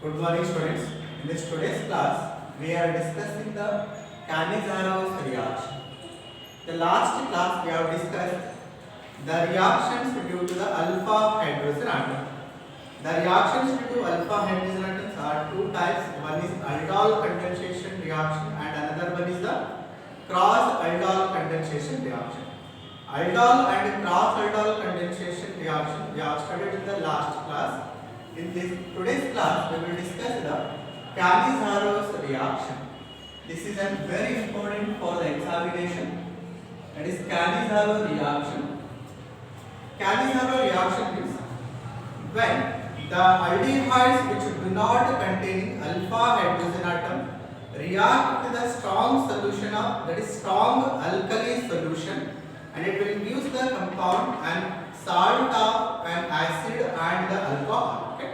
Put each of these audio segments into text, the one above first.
Good morning, students. In this today's class, we are discussing the Cannizaro's reaction. The last class we have discussed the reactions due to the alpha hydrogen atom. The reactions due to alpha hydrogen atoms are two types. One is aldol condensation reaction and another one is the cross aldol condensation reaction. Aldol and cross aldol condensation reaction we have studied in the last class. In this today's class, we will discuss the Cannizaro's reaction. This is a very important for the examination. That is Cannizzaro reaction. Cannizzaro reaction is when the aldehydes which do not contain alpha hydrogen atom react with a strong solution of, that is strong alkali solution, and it will use the compound and salt of an acid and the alcohol. Okay.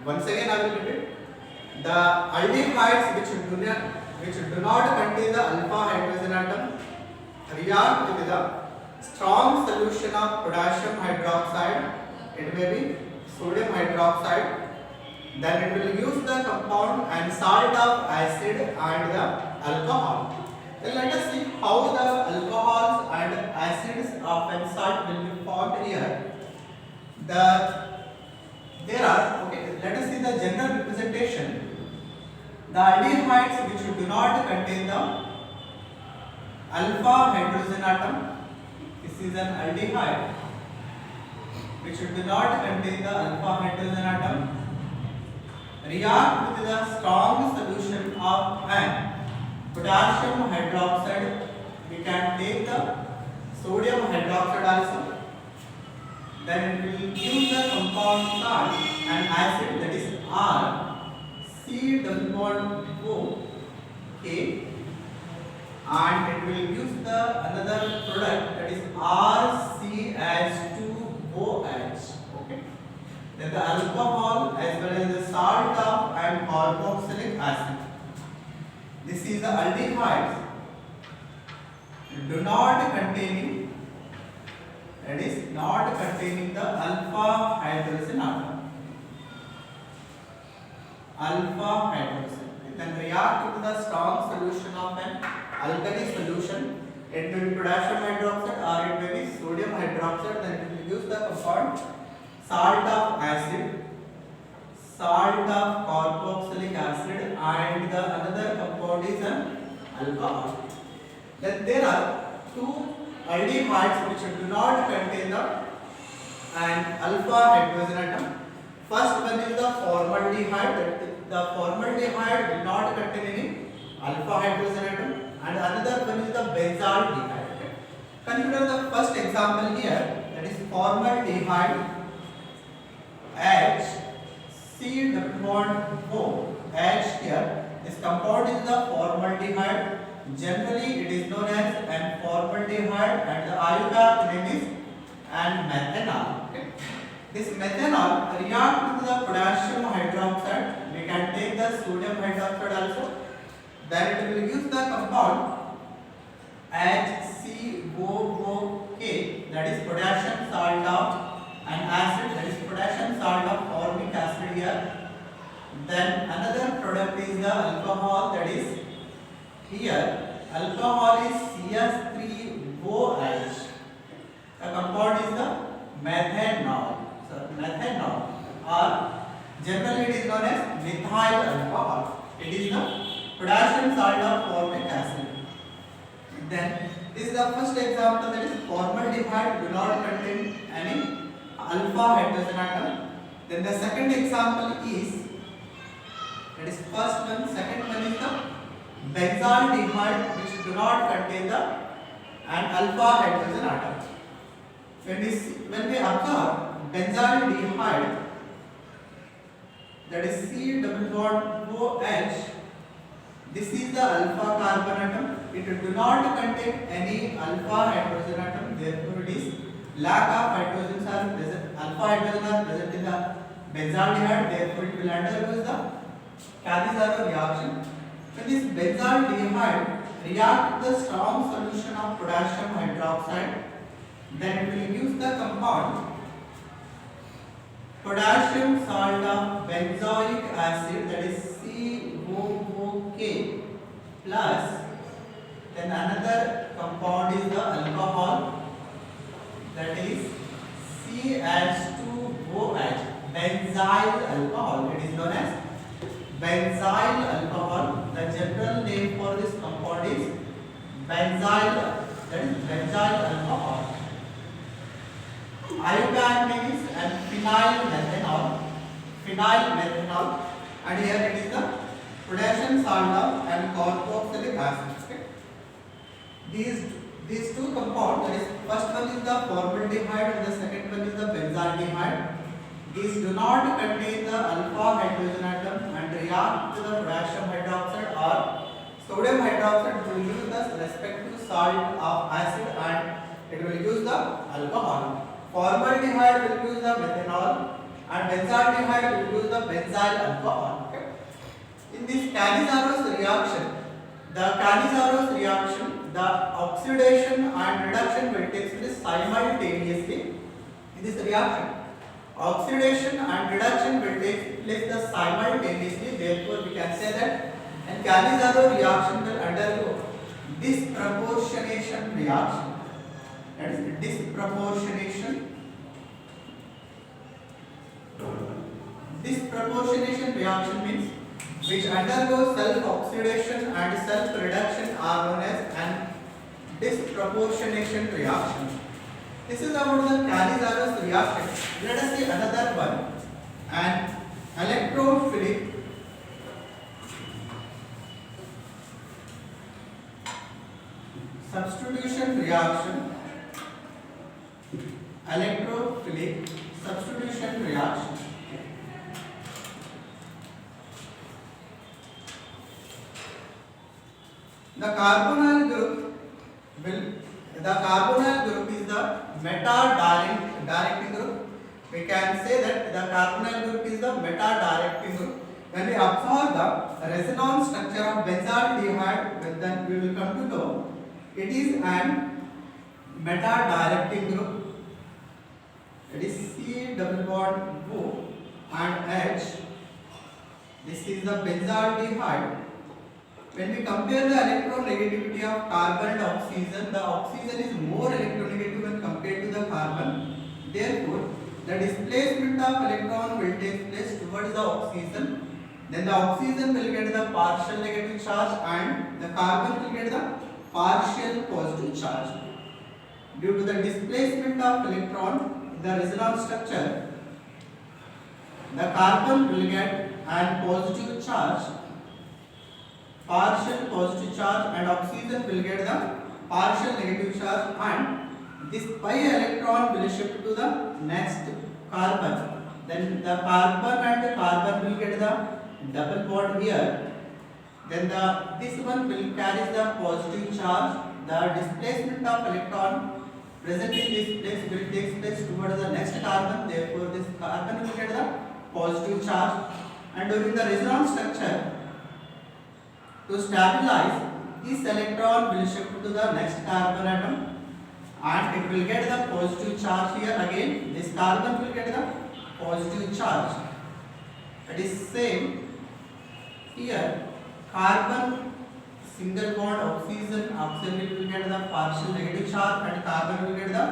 Once again I will repeat. The aldehydes which do not contain the alpha hydrogen atom react with a strong solution of potassium hydroxide. It may be sodium hydroxide. Then it will use the compound and salt of acid and the alcohol. Then let us see how the alcohols and acids of and salt will be formed here. Let us see the general representation. The aldehydes which do not contain the alpha hydrogen atom. This is an aldehyde which do not contain the alpha hydrogen atom. React with the strong solution of an potassium hydroxide. We can take the sodium hydroxide also. Then we will use the compound salt and acid, that is R C double bond O K, and it will use the another product, that is RCH2OH. Okay. Then the alcohol as well as the salt of and carboxylic acid. This is the aldehydes do not containing, that is not containing the alpha hydrogen atom. Alpha hydrogen. It can react with the strong solution of an alkali solution. It may be potassium hydroxide or it may be sodium hydroxide. Then it will use the compound salt of acid, salt of carboxylic acid, and the another compound is an alcohol. Then there are two aldehydes which do not contain the alpha hydrogen atom. First one is the formaldehyde. The formaldehyde will not contain any alpha hydrogen atom, and another one is the benzaldehyde. Okay. Consider the first example here, that is formaldehyde H C double bond O H here. This compound is the formaldehyde. Generally it is known as an formaldehyde, and the IUPAC name is and methanol. Okay. This methanol reacts with the potassium hydroxide. We can take the sodium hydroxide also. Then it will use the compound HCOOK, that is potassium salt of an acid, that is potassium salt of formic acid here. Then another product is the alcohol, that is here alcohol is CS3OH. The compound is the methanol. So methanol, or generally it is known as methyl alcohol. It is the potassium salt of formic acid. Then this is the first example, that is formaldehyde do not contain any alpha hydrogen atom. Then the second example is, that is first one, second one is the benzaldehyde which do not contain the alpha hydrogen atom. When we observe benzaldehyde, that is C double bond OH, this is the alpha carbon atom. It do not contain any alpha hydrogen atom, therefore it is lack of hydrogens are present, alpha hydrogen are present in the benzaldehyde, therefore it will undergo the Cannizzaro reaction. When this benzaldehyde react with the strong solution of potassium hydroxide, then it will use the compound potassium salt of benzoic acid, another compound is the alcohol, that is CH2OH, benzyl alcohol. It is known as benzyl alcohol. The general name for this compound is benzyl, that is benzyl alcohol. Iocane means and phenyl methanol, and here it is the potassium salt and carboxylic acid. Okay? These two compounds, that is first one is the formaldehyde and the second one is the benzaldehyde. These do not contain the alpha hydrogen atom and react to the potassium hydroxide or sodium hydroxide to use the respective salt of acid, and it will use the alcohol. Formaldehyde will use the methanol and benzaldehyde will use the benzyl alcohol. Okay? In this Cannizzaro reaction, the oxidation and reduction will take place simultaneously. In this reaction, oxidation and reduction will take place simultaneously. Therefore, we can say that a Cannizzaro reaction will undergo disproportionation reaction. That is disproportionation. Disproportionation reaction means which undergoes self-oxidation and self-reduction are known as an disproportionation reaction. This is about the Cannizzaro reaction. Let us see another one, an electrophilic substitution reaction. Electrophilic substitution reaction. The carbonyl group is the meta-directing group. We can say that the carbonyl group is the meta-directing group. When we observe the resonance structure of benzaldehyde, then we will come to know it is an meta-directing group. It is C double bond O and H. This is the benzaldehyde. When we compare the electronegativity of carbon and oxygen, the oxygen is more electronegative when compared to the carbon. Therefore, the displacement of electron will take place towards the oxygen. Then the oxygen will get the partial negative charge and the carbon will get the partial positive charge. Due to the displacement of electron in the resonance structure, the carbon will get an positive charge, partial positive charge, and oxygen will get the partial negative charge, and this pi electron will shift to the next carbon. Then the carbon and the carbon will get the double bond here. Then this one will carry the positive charge. The displacement of electron present in this place will take place towards the next carbon. Therefore, this carbon will get the positive charge. And during the resonance structure, to stabilize, this electron will shift to the next carbon atom and it will get the positive charge here. Again, this carbon will get the positive charge. It is same here. Carbon single bond oxygen will get the partial negative charge and carbon will get the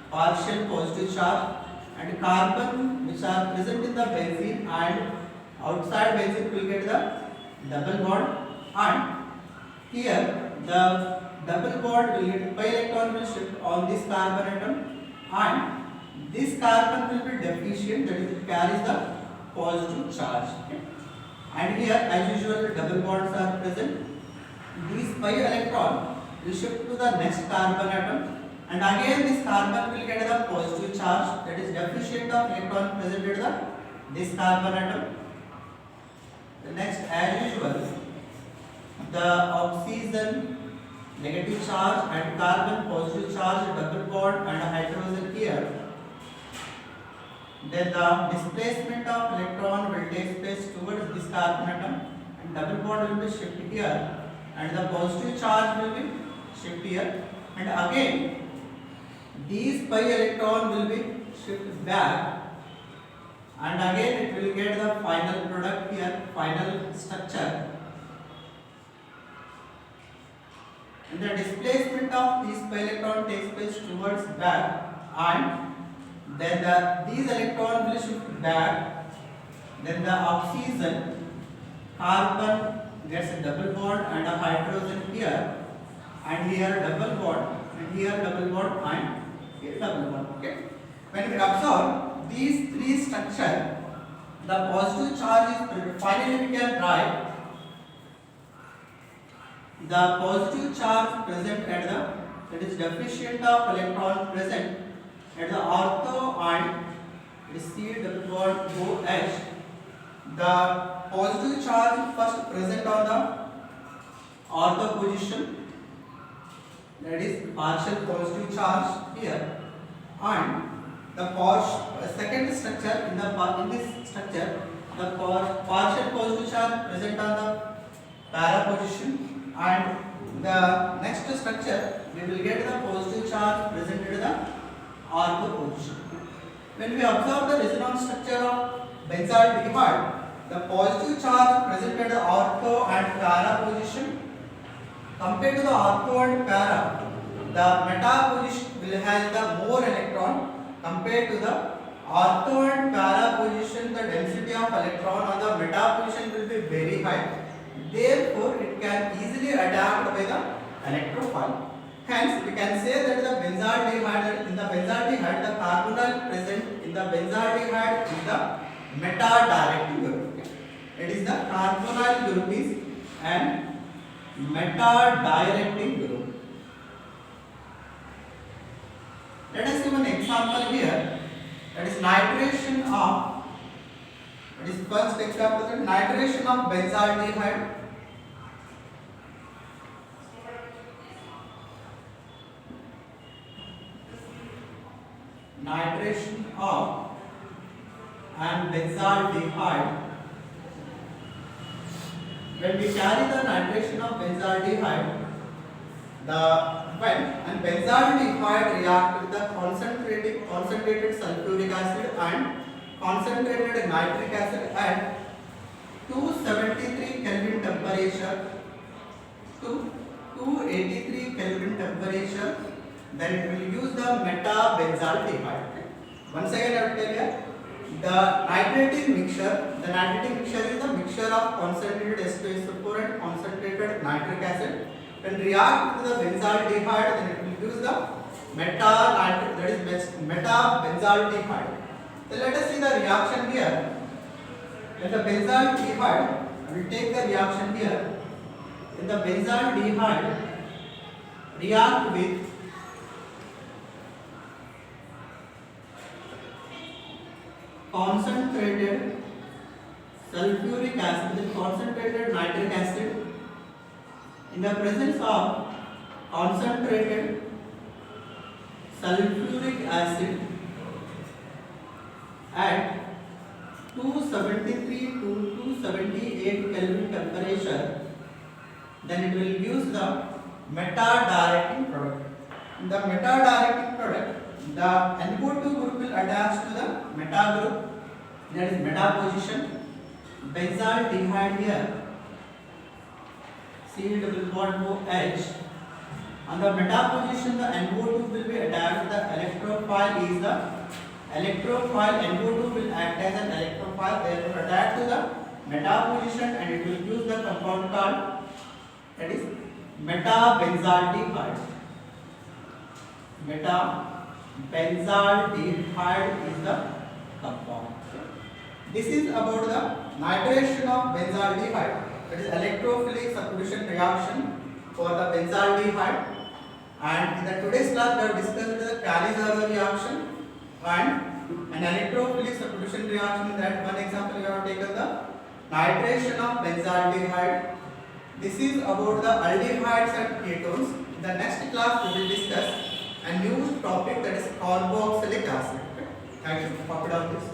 partial positive charge, and carbon which are present in the benzene and outside benzene will get the double bond, and here the double bond will get pi electron will shift on this carbon atom and this carbon will be deficient, that is it carries the positive charge. Okay. And here as usual double bonds are present. This pi electron will shift to the next carbon atom and again this carbon will get the positive charge, that is deficient of electron present at this carbon atom. The next as usual the oxygen negative charge and carbon positive charge, double bond and hydrogen here. Then the displacement of electron will take place towards this carbon atom and double bond will be shifted here and the positive charge will be shifted here, and again these pi electron will be shifted back and again it will get the final product here, final structure. and the displacement of these pi electron takes place towards back, and then these electrons will shift back. Then the oxygen, carbon gets a double bond and a hydrogen here, and here double bond, and here double bond, and here double bond. Okay. When we observe these three structures, the positive charge is finally we can write the positive charge present at the, that is deficient of electron present at the ortho and C double bond OH. The positive charge first present on the ortho position, that is partial positive charge here, and the second structure in this structure, the partial positive charge present on the para position, and the next structure we will get the positive charge present at the ortho position. When we observe the resonance structure of benzaldehyde, the positive charge present at the ortho and para position, compared to the ortho and para, the meta position will have the more electron. Compared to the ortho and para position, the density of electron on the meta position will be very high. Therefore, it can easily adapt by the electrophile. Hence, we can say that the benzaldehyde, in the benzaldehyde, the carbonyl present in the benzaldehyde is the meta-directing group. It is the carbonyl group is an meta-directing group. Let us give an example here. That is nitration of. That is first example. That nitration of benzaldehyde. Nitration of and benzaldehyde. When we carry the nitration of benzaldehyde, when benzaldehyde react with the concentrated sulfuric acid and concentrated nitric acid at 273 Kelvin temperature to 283 Kelvin temperature, then it will use the meta-benzaldehyde. Once again I will tell you, the nitrating mixture is the mixture of concentrated H2SO4 and concentrated nitric acid. When react with the benzaldehyde, then it will use the meta-benzaldehyde. So let us see the reaction here. When the benzaldehyde, I will take the reaction here. When the benzaldehyde react with concentrated sulfuric acid with concentrated nitric acid, in the presence of concentrated sulfuric acid at 273 to 278 Kelvin temperature, then it will use the meta-directing product. In the meta-directing product, the NO2 group will attach to the meta group, that is meta position. Benzaldehyde here, C double bond OH. On the meta position, the NO2 will be attached. The electrophile is the electrophile. NO2 will act as an electrophile, therefore attached to the meta position, and it will use the compound called, that is meta-benzaldehyde. Meta-benzaldehyde is the compound. This is about the nitration of benzaldehyde. That is electrophilic substitution reaction for the benzaldehyde. And in the today's class, we have discussed the Cali-Zarro reaction and an electrophilic substitution reaction. In that one example, we have taken the nitration of benzaldehyde. This is about the aldehydes and ketones. In the next class, we will discuss a new topic, that is carboxylic acid. Thank you. Copy down this.